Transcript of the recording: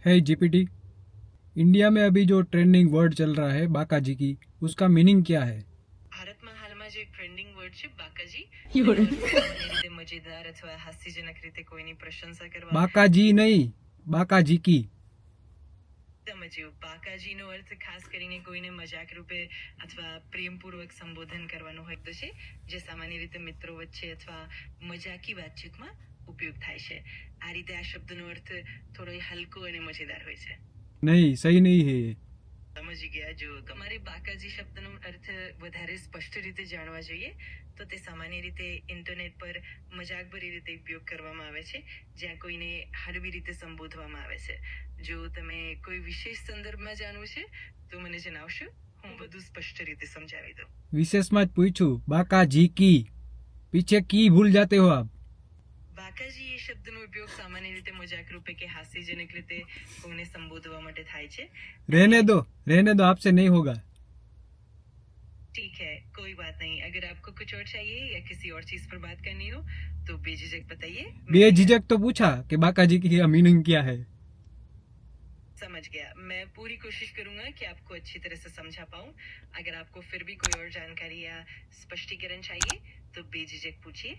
है GPT. India में अभी जो ट्रेंडिंग वर्ड चल रहा है बाकाजी की, उसका मीनिंग क्या है? ભારતમાં હાલમાં જે ટ્રેન્ડિંગ વર્ડ છે બાકાજી, તેનો અર્થ સામાન્ય રીતે મજેદાર અથવા હાસ્યજનક રીતે કોઈની પ્રશંસા કરવા. बाकाजी नहीं, बाकाजी की। સમજ્યું. બાકાજીનો અર્થ ખાસ કરીને કોઈને મજાક રૂપે અથવા પ્રેમપૂર્વક સંબોધન કરવાનો હોય તો છે, જે સામાન્ય રીતે મિત્રો વચ્ચે અથવા મજાકી વાતચીતમાં ઉપયોગ થાય છે. આ રીતે આ શબ્દનો અર્થ થોડો હલકો અને મજેદાર હોય છે. नहीं, सही नहीं है ये। સમજી ગયા. જો તમારે બાકાજી શબ્દનો અર્થ વધારે સ્પષ્ટ રીતે જાણવા જોઈએ તો તે સામાન્ય રીતે ઇન્ટરનેટ પર મજાકભરી રીતે ઉપયોગ કરવામાં આવે છે, જ્યાં કોઈને હળવી રીતે સંબોધવામાં આવે છે. જો તમે કોઈ વિશેષ સંદર્ભમાં જાણવું છે તો મને જણાવશો, હું બધું સ્પષ્ટ રીતે સમજાવી દઉં. विशेष में पूछू, बाकाजी की, पीछे की भूल जाते हो आप। બાકાજી એ શબ્દનો ઉપયોગ સામાન્ય રીતે મજાક રૂપે કે હાસ્યજનક રીતે કોઈને સંબોધવા માટે થાય છે. रहने दो, आपसे नहीं होगा। ठीक है, कोई बात नहीं. अगर आपको कुछ और चाहिए या किसी और चीज पर बात करनी हो तो बेझिझक बताइए. बेझिझक तो पूछा कि बाकाजी की का मीनिंग क्या है। समझ गया. मैं पूरी कोशिश करूंगा कि आपको अच्छी तरह से समझा पाऊं. अगर आपको फिर भी कोई और जानकारी या स्पष्टीकरण चाहिए तो बेझिझक पूछिए.